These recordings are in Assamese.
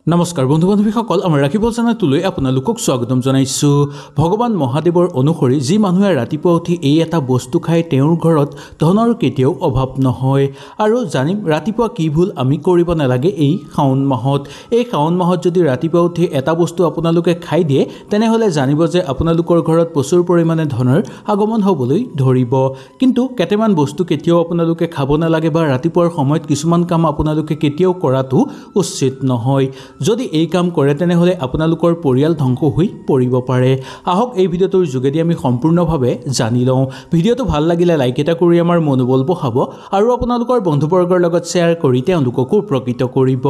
নমস্কাৰ বন্ধু বান্ধৱীসকল, আমাৰ ৰাখিব চেনেলটোলৈ আপোনালোকক স্বাগতম জনাইছো। ভগৱান মহাদেৱৰ অনুসৰি যি মানুহে ৰাতিপুৱা উঠি এই এটা বস্তু খায় তেওঁৰ ঘৰত ধনৰ কেতিয়াও অভাৱ নহয়। আৰু জানিম ৰাতিপুৱা কি ভুল আমি কৰিব নালাগে এই শাওণ মাহত। এই শাওণ মাহত যদি ৰাতিপুৱা উঠি এটা বস্তু আপোনালোকে খাই দিয়ে তেনেহ'লে জানিব যে আপোনালোকৰ ঘৰত প্ৰচুৰ পৰিমাণে ধনৰ আগমন হ'বলৈ ধৰিব। কিন্তু কেইটামান বস্তু কেতিয়াও আপোনালোকে খাব নালাগে বা ৰাতিপুৱাৰ সময়ত কিছুমান কাম আপোনালোকে কেতিয়াও কৰাটো উচিত নহয়। যদি এই কাম কৰে তেনেহ'লে আপোনালোকৰ পৰিয়াল ধ্বংস হৈ পৰিব পাৰে। আহক এই ভিডিঅ'টোৰ যোগেদি আমি সম্পূৰ্ণভাৱে জানি লওঁ। ভিডিঅ'টো ভাল লাগিলে লাইক এটা কৰি আমাৰ মনোবল বঢ়াব আৰু আপোনালোকৰ বন্ধুবৰ্গৰ লগত শ্বেয়াৰ কৰি তেওঁলোককো উপকৃত কৰিব।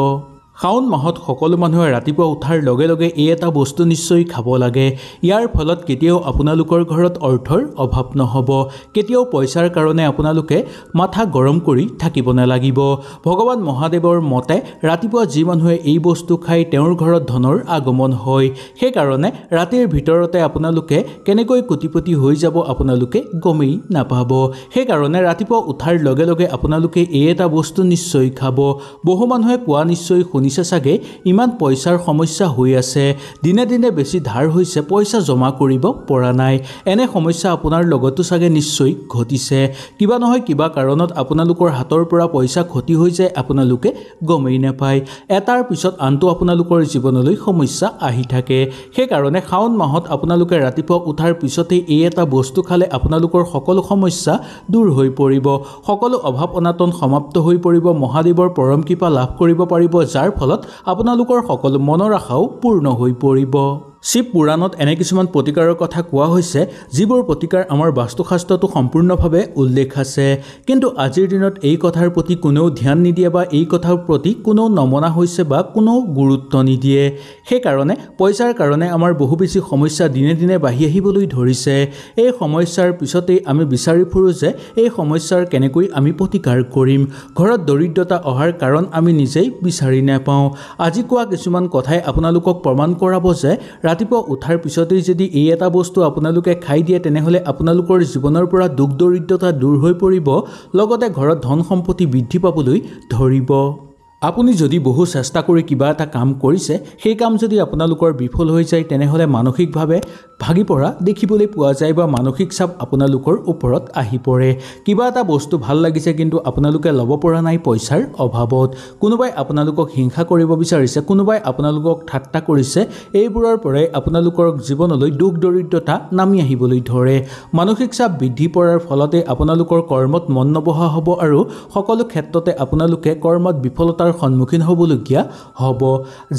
শাওণ মাহত সকলো মানুহে ৰাতিপুৱা উঠাৰ লগে লগে এই এটা বস্তু নিশ্চয় খাব লাগে। ইয়াৰ ফলত কেতিয়াও আপোনালোকৰ ঘৰত অৰ্থৰ অভাৱ নহ'ব। কেতিয়াও পইচাৰ কাৰণে আপোনালোকে মাথা গৰম কৰি থাকিব নালাগিব। ভগৱান মহাদেৱৰ মতে ৰাতিপুৱা যি মানুহে এই বস্তু খায় তেওঁৰ ঘৰত ধনৰ আগমন হয়। সেইকাৰণে ৰাতিৰ ভিতৰতে আপোনালোকে কেনেকৈ কোটিপতি হৈ যাব আপোনালোকে গমেই নাপাব। সেইকাৰণে ৰাতিপুৱা উঠাৰ লগে লগে আপোনালোকে এই এটা বস্তু নিশ্চয় খাব। বহু মানুহে কোৱা নিশ্চয় শুনিছে চাগে, ইমান পইচাৰ সমস্যা হৈ আছে, দিনে দিনে বেছি ধাৰ হৈছে, পইচা জমা কৰিব পৰা নাই। এনে সমস্যা আপোনাৰ লগতো চাগে নিশ্চয় ঘটিছে। কিবা নহয় কিবা কাৰণত আপোনালোকৰ হাতৰ পৰা পইচা ক্ষতি হৈ যায়, আপোনালোকে গমেই নাপায়। এটাৰ পিছত আনটো আপোনালোকৰ জীৱনলৈ সমস্যা আহি থাকে। সেইকাৰণে শাওণ মাহত আপোনালোকে ৰাতিপুৱা উঠাৰ পিছতেই এই এটা বস্তু খালে আপোনালোকৰ সকলো সমস্যা দূৰ হৈ পৰিব, সকলো অভাৱ অনাটন সমাপ্ত হৈ পৰিব, মহাদেৱৰ পৰম কৃপা লাভ কৰিব পাৰিব, যাৰ ফলত আপোনালোকৰ সকলো মনৰ আশাও পূৰ্ণ হৈ পৰিব। শিৱ পুৰাণত এনে কিছুমান প্ৰতিকাৰৰ কথা কোৱা হৈছে যিবোৰ প্ৰতিকাৰ আমাৰ বাস্তুশাস্ত্ৰতো সম্পূৰ্ণভাৱে উল্লেখ আছে। কিন্তু আজিৰ দিনত এই কথাৰ প্ৰতি কোনেও ধ্যান নিদিয়ে বা এই কথাৰ প্ৰতি কোনেও নমনা হৈছে বা কোনেও গুৰুত্ব নিদিয়ে। সেইকাৰণে পইচাৰ কাৰণে আমাৰ বহু বেছি সমস্যা দিনে দিনে বাঢ়ি আহিবলৈ ধৰিছে। এই সমস্যাৰ পিছতেই আমি বিচাৰি ফুৰোঁ যে এই সমস্যাৰ কেনেকৈ আমি প্ৰতিকাৰ কৰিম। ঘৰত দৰিদ্ৰতা অহাৰ কাৰণ আমি নিজেই বিচাৰি নাপাওঁ। আজি কোৱা কিছুমান কথাই আপোনালোকক প্ৰমাণ কৰাব যে ৰাতিপুৱা উঠাৰ পিছতেই যদি এই এটা বস্তু আপোনালোকে খাই দিয়ে তেনেহ'লে আপোনালোকৰ জীৱনৰ পৰা দুখ দৰিদ্ৰতা দূৰ হৈ পৰিব, লগতে ঘৰত ধন সম্পত্তি বৃদ্ধি পাবলৈ ধৰিব। আপুনি যদি বহু চেষ্টা কৰি কিবা এটা কাম কৰিছে, সেই কাম যদি আপোনালোকৰ বিফল হৈ যায় তেনেহ'লে মানসিকভাৱে ভাগি পৰা দেখিবলৈ পোৱা যায় বা মানসিক চাপ আপোনালোকৰ ওপৰত আহি পৰে। কিবা এটা বস্তু ভাল লাগিছে কিন্তু আপোনালোকে ল'ব পৰা নাই পইচাৰ অভাৱত। কোনোবাই আপোনালোকক হিংসা কৰিব বিচাৰিছে, কোনোবাই আপোনালোকক ঠাট্টা কৰিছে। এইবোৰৰ পৰাই আপোনালোকৰ জীৱনলৈ দুখ দৰিদ্ৰতা নামি আহিবলৈ ধৰে। মানসিক চাপ বৃদ্ধি পোৱাৰ ফলতে আপোনালোকৰ কৰ্মত মন নবহা হ'ব আৰু সকলো ক্ষেত্ৰতে আপোনালোকে কৰ্মত বিফলতাৰ সন্মুখীন হ'বলগীয়া হ'ব,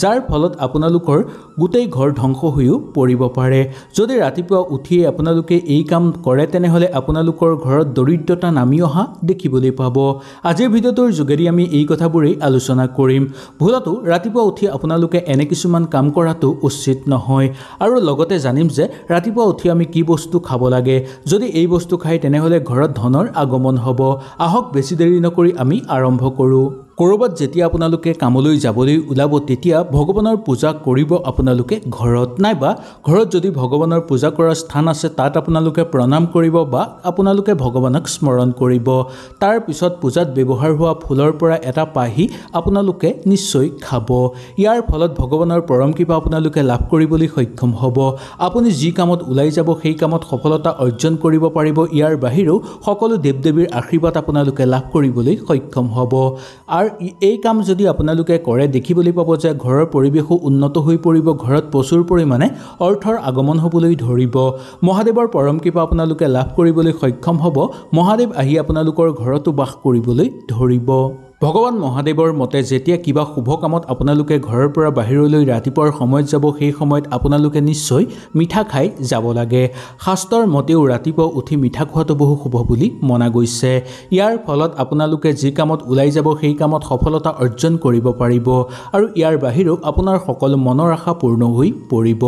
যাৰ ফলত আপোনালোকৰ গোটেই ঘৰ ধ্বংস হৈও পৰিব পাৰে। যদি ৰাতিপুৱা উঠিয়ে আপোনালোকে এই কাম কৰে তেনেহ'লে আপোনালোকৰ ঘৰত দৰিদ্ৰতা নামি অহা দেখিবলৈ পাব। আজিৰ ভিডিঅ'টোৰ যোগেদি আমি এই কথাবোৰেই আলোচনা কৰিম। ভুলতো ৰাতিপুৱা উঠি আপোনালোকে এনে কিছুমান কাম কৰাটো উচিত নহয়। আৰু লগতে জানিম যে ৰাতিপুৱা উঠি আমি কি বস্তু খাব লাগে। যদি এই বস্তু খাই তেনেহ'লে ঘৰত ধনৰ আগমন হ'ব। আহক বেছি দেৰি নকৰি আমি আৰম্ভ কৰোঁ। ক'ৰবাত যেতিয়া আপোনালোকে কামলৈ যাবলৈ ওলাব তেতিয়া ভগৱানৰ পূজা কৰিব আপোনালোকে ঘৰত, নাইবা ঘৰত যদি ভগৱানৰ পূজা কৰাৰ স্থান আছে তাত আপোনালোকে প্ৰণাম কৰিব বা আপোনালোকে ভগৱানক স্মৰণ কৰিব। তাৰ পিছত পূজাত ব্যৱহাৰ হোৱা ফুলৰ পৰা এটা পাহি আপোনালোকে নিশ্চয় খাব। ইয়াৰ ফলত ভগৱানৰ পৰম কৃপা আপোনালোকে লাভ কৰিবলৈ সক্ষম হ'ব। আপুনি যি কামত ওলাই যাব সেই কামত সফলতা অৰ্জন কৰিব পাৰিব। ইয়াৰ বাহিৰেও সকলো দেৱ দেৱীৰ আশীৰ্বাদ আপোনালোকে লাভ কৰিবলৈ সক্ষম হ'ব। আৰু এই কাম যদি আপোনালোকে কৰে দেখিবলৈ পাব যে ঘৰৰ পৰিৱেশো উন্নত হৈ পৰিব, ঘৰত প্ৰচুৰ পৰিমাণে অৰ্থৰ আগমন হ'বলৈ ধৰিব। মহাদেৱৰ পৰম কৃপা আপোনালোকে লাভ কৰিবলৈ সক্ষম হ'ব। মহাদেৱ আহি আপোনালোকৰ ঘৰতো বাস কৰিবলৈ ধৰিব। ভগৱান মহাদেৱৰ মতে যেতিয়া কিবা শুভ কামত আপোনালোকে ঘৰৰ পৰা বাহিৰলৈ ৰাতিপুৱাৰ সময়ত যাব সেই সময়ত আপোনালোকে নিশ্চয় মিঠা খাই যাব লাগে। শাস্ত্ৰৰ মতেও ৰাতিপুৱা উঠি মিঠা খোৱাটো বহু শুভ বুলি মনা গৈছে। ইয়াৰ ফলত আপোনালোকে যি কামত ওলাই যাব সেই কামত সফলতা অৰ্জন কৰিব পাৰিব আৰু ইয়াৰ বাহিৰেও আপোনাৰ সকলো মনৰ আশা পূৰ্ণ হৈ পৰিব।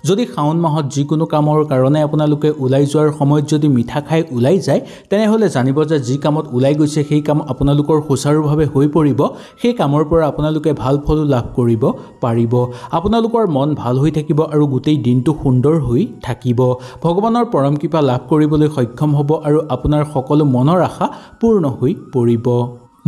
যদি শাওণ মাহত যিকোনো কামৰ কাৰণে আপোনালোকে ওলাই যোৱাৰ সময়ত যদি মিঠা খাই ওলাই যায় তেনেহ'লে জানিব যে যি কামত ওলাই গৈছে সেই কাম আপোনালোকৰ সুচাৰুভাৱে হৈ পৰিব। সেই কামৰ পৰা আপোনালোকে ভাল ফল লাভ কৰিব পাৰিব। আপোনালোকৰ মন ভাল হৈ থাকিব আৰু গোটেই দিনটো সুন্দৰ হৈ থাকিব। ভগৱানৰ পৰম কৃপা লাভ কৰিবলৈ সক্ষম হ'ব আৰু আপোনাৰ সকলো মনৰ আশা পূৰ্ণ হৈ পৰিব।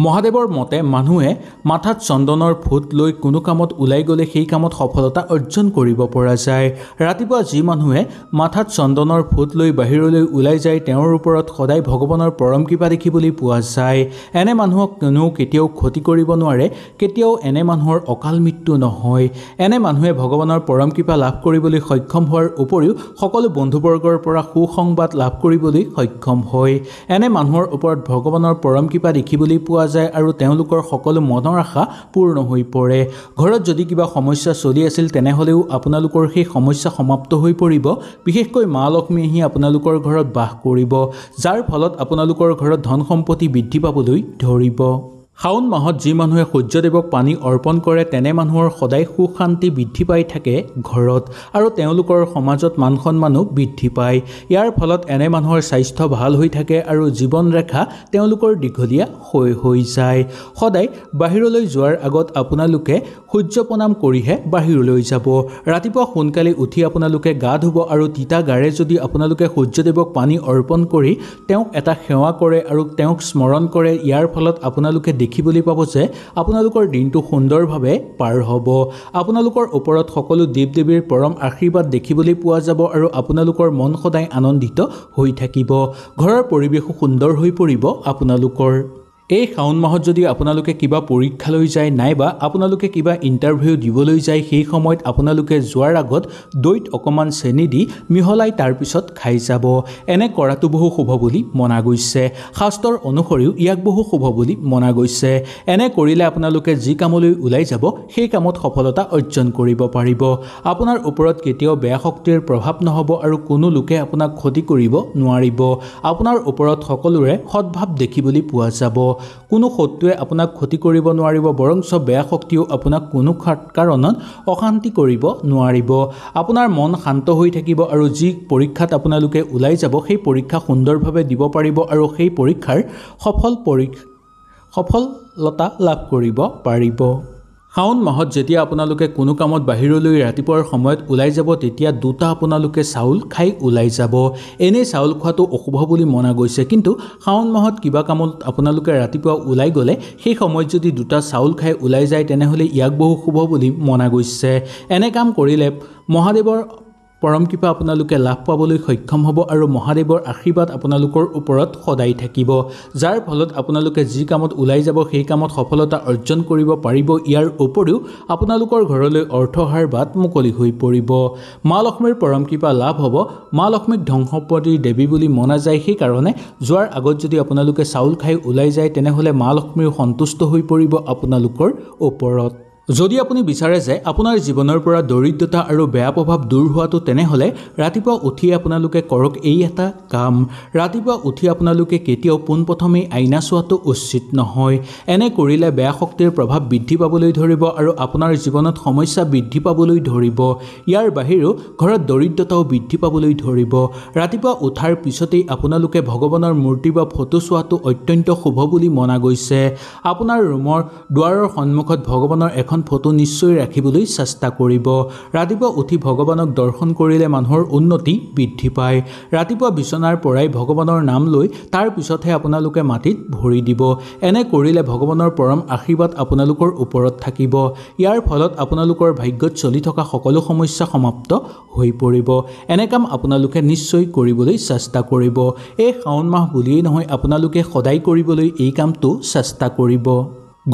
মহাদেৱৰ মতে মানুহে মাথাত চন্দনৰ ফুট লৈ কোনো কামত ওলাই গ'লে সেই কামত সফলতা অৰ্জন কৰিব পৰা যায়। ৰাতিপুৱা যি মানুহে মাথাত চন্দনৰ ফুট লৈ বাহিৰলৈ ওলাই যায় তেওঁৰ ওপৰত সদায় ভগৱানৰ পৰম কৃপা দেখিবলৈ পোৱা যায়। এনে মানুহক কোনেও কেতিয়াও ক্ষতি কৰিব নোৱাৰে, কেতিয়াও এনে মানুহৰ অকাল মৃত্যু নহয়। এনে মানুহে ভগৱানৰ পৰম কৃপা লাভ কৰিবলৈ সক্ষম হোৱাৰ উপৰিও সকলো বন্ধুবৰ্গৰ পৰা সুসংবাদ লাভ কৰিবলৈ সক্ষম হয়। এনে মানুহৰ ওপৰত ভগৱানৰ পৰম কৃপা দেখিবলৈ পোৱা যায় আৰু তেওঁলোকৰ সকলো মনৰ আশা পূৰ্ণ হৈ পৰে। ঘৰত যদি কিবা সমস্যা চলি আছিল তেনেহ'লেও আপোনালোকৰ সেই সমস্যা সমাপ্ত হৈ পৰিব। বিশেষকৈ মা লক্ষ্মী আহি আপোনালোকৰ ঘৰত বাস কৰিব, যাৰ ফলত আপোনালোকৰ ঘৰত ধন সম্পত্তি বৃদ্ধি পাবলৈ ধৰিব। শাওণ মাহত যি মানুহে সূৰ্যদেৱক পানী অৰ্পণ কৰে তেনে মানুহৰ সদায় সুখ শান্তি বৃদ্ধি পাই থাকে ঘৰত আৰু তেওঁলোকৰ সমাজত মান সন্মানো বৃদ্ধি পায়। ইয়াৰ ফলত এনে মানুহৰ স্বাস্থ্য ভাল হৈ থাকে আৰু জীৱন ৰেখা তেওঁলোকৰ দীঘলীয়া হৈ যায়। সদায় বাহিৰলৈ যোৱাৰ আগত আপোনালোকে সূৰ্য প্ৰণাম কৰিহে বাহিৰলৈ যাব। ৰাতিপুৱা সোনকালে উঠি আপোনালোকে গা ধুব আৰু তিতা গাৰে যদি আপোনালোকে সূৰ্যদেৱক পানী অৰ্পণ কৰি তেওঁক এটা সেৱা কৰে আৰু তেওঁক স্মৰণ কৰে, ইয়াৰ ফলত আপোনালোকে দেখিবলৈ পাব যে আপোনালোকৰ দিনটো সুন্দৰভাৱে পাৰ হ'ব। আপোনালোকৰ ওপৰত সকলো দেৱ দেৱীৰ পৰম আশীৰ্বাদ দেখিবলৈ পোৱা যাব আৰু আপোনালোকৰ মন সদায় আনন্দিত হৈ থাকিব। ঘৰৰ পৰিৱেশো সুন্দৰ হৈ পৰিব আপোনালোকৰ। এই শাওণ মাহত যদি আপোনালোকে কিবা পৰীক্ষালৈ যায় নাইবা আপোনালোকে কিবা ইণ্টাৰভিউ দিবলৈ যায়, সেই সময়ত আপোনালোকে যোৱাৰ আগত দৈত অকণমান চেনি দি মিহলাই তাৰপিছত খাই যাব। এনে কৰাটো বহু শুভ বুলি মনা গৈছে। শাস্ত্ৰৰ অনুসৰিও ইয়াক বহু শুভ বুলি মনা গৈছে। এনে কৰিলে আপোনালোকে যি কামলৈ ওলাই যাব সেই কামত সফলতা অৰ্জন কৰিব পাৰিব। আপোনাৰ ওপৰত কেতিয়াও বেয়া শক্তিৰ প্ৰভাৱ নহ'ব আৰু কোনো লোকে আপোনাক ক্ষতি কৰিব নোৱাৰিব। আপোনাৰ ওপৰত সকলোৰে সদ্ভাৱ দেখিবলৈ পোৱা যাব। কোনো শত্ৰুৱে আপোনাক ক্ষতি কৰিব নোৱাৰিব, বৰঞ্চ বেয়া শক্তিও আপোনাক কোনো কাৰণত অশান্তি কৰিব নোৱাৰিব। আপোনাৰ মন শান্ত হৈ থাকিব আৰু যি পৰীক্ষাত আপোনালোকে ওলাই যাব সেই পৰীক্ষা সুন্দৰভাৱে দিব পাৰিব আৰু সেই পৰীক্ষাৰ সফলতা লাভ কৰিব পাৰিব। শাওণ মাহত যেতিয়া আপোনালোকে কোনো কামত বাহিৰলৈ ৰাতিপুৱাৰ সময়ত ওলাই যাব তেতিয়া দুটা আপোনালোকে চাউল খাই ওলাই যাব। এনেই চাউল খোৱাটো অশুভ বুলি মনা গৈছে, কিন্তু শাওণ মাহত কিবা কামত আপোনালোকে ৰাতিপুৱা ওলাই গ'লে সেই সময়ত যদি দুটা চাউল খাই ওলাই যায় তেনেহ'লে ইয়াক বহু শুভ বুলি মনা গৈছে। এনে কাম কৰিলে মহাদেৱৰ পৰম কৃপা আপোনালোকে লাভ পাবলৈ সক্ষম হ'ব আৰু মহাদেৱৰ আশীৰ্বাদ আপোনালোকৰ ওপৰত সদায় থাকিব, যাৰ ফলত আপোনালোকে যি কামত ওলাই যাব সেই কামত সফলতা অৰ্জন কৰিব পাৰিব। ইয়াৰ উপৰিও আপোনালোকৰ ঘৰলৈ অৰ্থ অহাৰ বাট মুকলি হৈ পৰিব। মা লক্ষ্মীৰ পৰম কৃপা লাভ হ'ব। মা লক্ষ্মীক ধন সম্পত্তিৰ দেৱী বুলি মনা যায়, সেইকাৰণে যোৱাৰ আগত যদি আপোনালোকে চাউল খাই ওলাই যায় তেনেহ'লে মা লক্ষ্মীও সন্তুষ্ট হৈ পৰিব আপোনালোকৰ ওপৰত। যদি আপুনি বিচাৰে যে আপোনাৰ জীৱনৰ পৰা দৰিদ্ৰতা আৰু বেয়া প্ৰভাৱ দূৰ হোৱাটো, তেনেহ'লে ৰাতিপুৱা উঠি আপোনালোকে কৰক এই এটা কাম। ৰাতিপুৱা উঠি আপোনালোকে কেতিয়াও পোনপ্ৰথমেই আইনা চোৱাটো উচিত নহয়। এনে কৰিলে বেয়া শক্তিৰ প্ৰভাৱ বৃদ্ধি পাবলৈ ধৰিব আৰু আপোনাৰ জীৱনত সমস্যা বৃদ্ধি পাবলৈ ধৰিব। ইয়াৰ বাহিৰেও ঘৰত দৰিদ্ৰতাও বৃদ্ধি পাবলৈ ধৰিব। ৰাতিপুৱা উঠাৰ পিছতেই আপোনালোকে ভগৱানৰ মূৰ্তি বা ফটো চোৱাটো অত্যন্ত শুভ বুলি মনা গৈছে। আপোনাৰ ৰুমৰ দুৱাৰৰ সন্মুখত ভগৱানৰ এখন ফটো নিশ্চয় ৰাখিবলৈ চেষ্টা কৰিব। ৰাতিপুৱা উঠি ভগৱানক দৰ্শন কৰিলে মানুহৰ উন্নতি বৃদ্ধি পায়। ৰাতিপুৱা বিচনাৰ পৰাই ভগৱানৰ নাম লৈ তাৰ পিছতহে আপোনালোকে মাটিত ভৰি দিব। এনে কৰিলে ভগৱানৰ পৰম আশীৰ্বাদ আপোনালোকৰ ওপৰত থাকিব। ইয়াৰ ফলত আপোনালোকৰ ভাগ্যত চলি থকা সকলো সমস্যা সমাপ্ত হৈ পৰিব। এনে কাম আপোনালোকে নিশ্চয় কৰিবলৈ চেষ্টা কৰিব। এই শাওণ মাহ বুলিয়েই নহয়, আপোনালোকে সদায় কৰিবলৈ এই কামটো চেষ্টা কৰিব।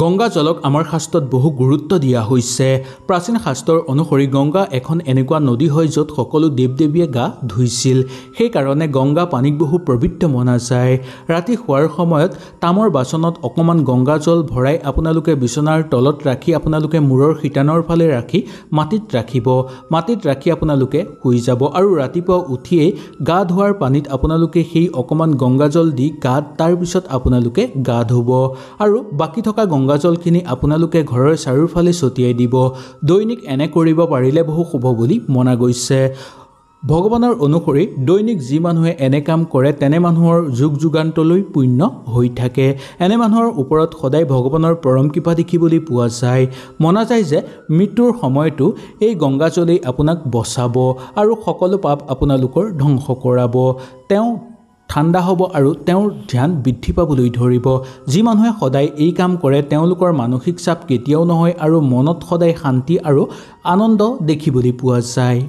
গংগা জলক আমাৰ শাস্ত্ৰত বহু গুৰুত্ব দিয়া হৈছে। প্ৰাচীন শাস্ত্ৰৰ অনুসৰি গংগা এখন এনেকুৱা নদী হয় য'ত সকলো দেৱ দেৱীয়ে গা ধুইছিল। সেইকাৰণে গংগা পানীক বহু পবিত্ৰ মনা যায়। ৰাতি শোৱাৰ সময়ত তামৰ বাচনত অকণমান গংগা জল ভৰাই আপোনালোকে বিচনাৰ তলত ৰাখি আপোনালোকে মূৰৰ শিতানৰ ফালে ৰাখি মাটিত ৰাখিব। মাটিত ৰাখি আপোনালোকে শুই যাব আৰু ৰাতিপুৱা উঠিয়েই গা ধোৱাৰ পানীত আপোনালোকে সেই অকণমান গংগা জল দি গাত তাৰপিছত আপোনালোকে গা ধুব আৰু বাকী থকা গংগা জলখিনি আপোনালোকে ঘৰৰ চাৰিওফালে ছটিয়াই দিব। দৈনিক এনে কৰিব পাৰিলে বহু শুভ বুলি মনা গৈছে। ভগৱানৰ অনুসৰি দৈনিক যি মানুহে এনে কাম কৰে তেনে মানুহৰ যুগ যুগান্তলৈ পুণ্য হৈ থাকে। এনে মানুহৰ ওপৰত সদায় ভগৱানৰ পৰম কৃপা দেখিবলৈ পোৱা যায়। মনা যায় যে মৃত্যুৰ সময়তো এই গংগা জলেই আপোনাক বচাব আৰু সকলো পাপ আপোনালোকৰ ধ্বংস কৰাব। তেওঁ ঠাণ্ডা হ'ব আৰু তেওঁৰ ধ্যান বৃদ্ধি পাবলৈ ধৰিব। যি মানুহে সদায় এই কাম কৰে তেওঁলোকৰ মানসিক চাপ কেতিয়াও নহয় আৰু মনত সদায় শান্তি আৰু আনন্দ দেখিবলৈ পোৱা যায়।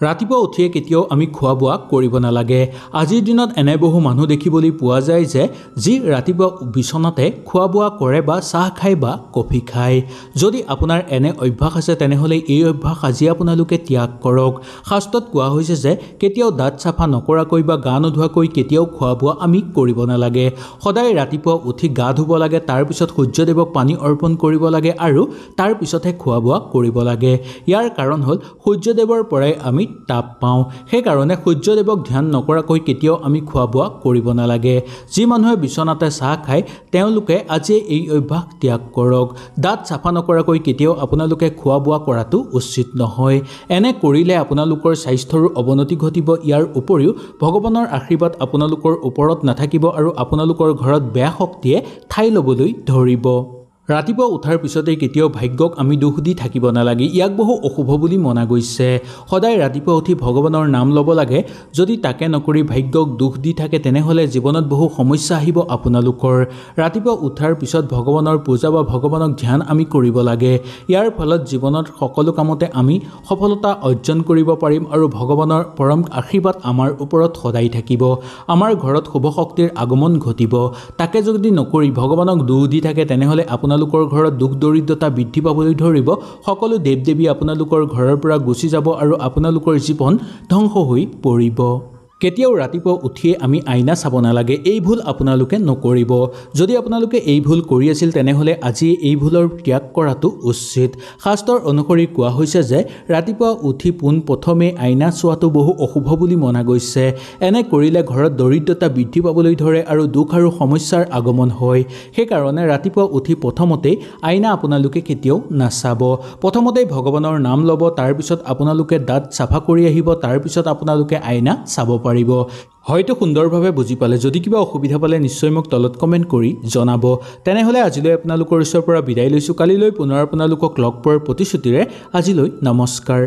ৰাতিপুৱা উঠিয়ে কেতিয়াও আমি খোৱা বোৱা কৰিব নালাগে। আজিৰ দিনত এনে বহু মানুহ দেখিবলৈ পোৱা যায় যে যি ৰাতিপুৱা বিচনাতে খোৱা বোৱা কৰে বা চাহ খায় বা কফি খায়। যদি আপোনাৰ এনে অভ্যাস আছে তেনেহ'লে এই অভ্যাস আজি আপোনালোকে ত্যাগ কৰক। শাস্ত্ৰত কোৱা হৈছে যে কেতিয়াও দাঁত চাফা নকৰাকৈ বা গা নোধোৱাকৈ কেতিয়াও খোৱা বোৱা আমি কৰিব নালাগে। সদায় ৰাতিপুৱা উঠি গা ধুব লাগে, তাৰপিছত সূৰ্যদেৱক পানী অৰ্পণ কৰিব লাগে আৰু তাৰপিছতহে খোৱা বোৱা কৰিব লাগে। ইয়াৰ কাৰণ হ'ল সূৰ্যদেৱৰ পৰাই আমি তাপ পাওঁ। সেইকাৰণে সূৰ্যদেৱক ধ্যান নকৰাকৈ কেতিয়াও আমি খোৱা বোৱা কৰিব নালাগে। যি মানুহে বিচনাতে চাহ খায় তেওঁলোকে আজি এই অভ্যাস ত্যাগ কৰক। দাঁত চাফা নকৰাকৈ কেতিয়াও আপোনালোকে খোৱা বোৱা কৰাটো উচিত নহয়। এনে কৰিলে আপোনালোকৰ স্বাস্থ্যৰো অৱনতি ঘটিব। ইয়াৰ উপৰিও ভগৱানৰ আশীৰ্বাদ আপোনালোকৰ ওপৰত নাথাকিব আৰু আপোনালোকৰ ঘৰত বেয়া শক্তিয়ে ঠাই ল'বলৈ ধৰিব। ৰাতিপুৱা উঠাৰ পিছতেই কেতিয়াও ভাগ্যক আমি দোষ দি থাকিব নালাগে। ইয়াক বহু অশুভ বুলি মনা গৈছে। সদায় ৰাতিপুৱা উঠি ভগৱানৰ নাম ল'ব লাগে। যদি তাকে নকৰি ভাগ্যক দোষ দি থাকে তেনেহ'লে জীৱনত বহু সমস্যা আহিব আপোনালোকৰ। ৰাতিপুৱা উঠাৰ পিছত ভগৱানৰ পূজা বা ভগৱানক ধ্যান আমি কৰিব লাগে। ইয়াৰ ফলত জীৱনত সকলো কামতে আমি সফলতা অৰ্জন কৰিব পাৰিম আৰু ভগৱানৰ পৰম আশীৰ্বাদ আমাৰ ওপৰত সদায় থাকিব। আমাৰ ঘৰত শুভ শক্তিৰ আগমন ঘটিব। তাকে যদি নকৰি ভগৱানক দোষ দি থাকে তেনেহ'লে আপোনালোকৰ ঘৰত দুখ দৰিদ্ৰতা বৃদ্ধি পাবলৈ ধৰিব। সকলো দেৱ দেৱী আপোনালোকৰ ঘৰৰ পৰা গুচি যাব আৰু আপোনালোকৰ জীৱন ধ্বংস হৈ পৰিব। কেতিয়াও ৰাতিপুৱা উঠিয়ে আমি আইনা চাব নালাগে। এই ভুল আপোনালোকে নকৰিব। যদি আপোনালোকে এই ভুল কৰি আছিল তেনেহ'লে আজি এই ভুলৰ ত্যাগ কৰাটো উচিত। শাস্ত্ৰৰ অনুসৰি কোৱা হৈছে যে ৰাতিপুৱা উঠি পোনপ্ৰথমে আইনা চোৱাটো বহু অশুভ বুলি মনা গৈছে। এনে কৰিলে ঘৰত দৰিদ্ৰতা বৃদ্ধি পাবলৈ ধৰে আৰু দুখ আৰু সমস্যাৰ আগমন হয়। সেইকাৰণে ৰাতিপুৱা উঠি প্ৰথমতেই আইনা আপোনালোকে কেতিয়াও নাচাব। প্ৰথমতেই ভগৱানৰ নাম ল'ব, তাৰপিছত আপোনালোকে দাঁত চাফা কৰি আহিব, তাৰপিছত আপোনালোকে আইনা চাব পাৰিব। হয়তো সুন্দৰভাৱে বুজি পালে। যদি কিবা অসুবিধা পালে নিশ্চয় মোক তলত কমেণ্ট কৰি জনাব। তেনেহ'লে আজিলৈ আপোনালোকৰ ওচৰৰ পৰা বিদায় লৈছোঁ। কালিলৈ পুনৰ আপোনালোকক লগ পোৱাৰ প্ৰতিশ্ৰুতিৰে আজিলৈ নমস্কাৰ।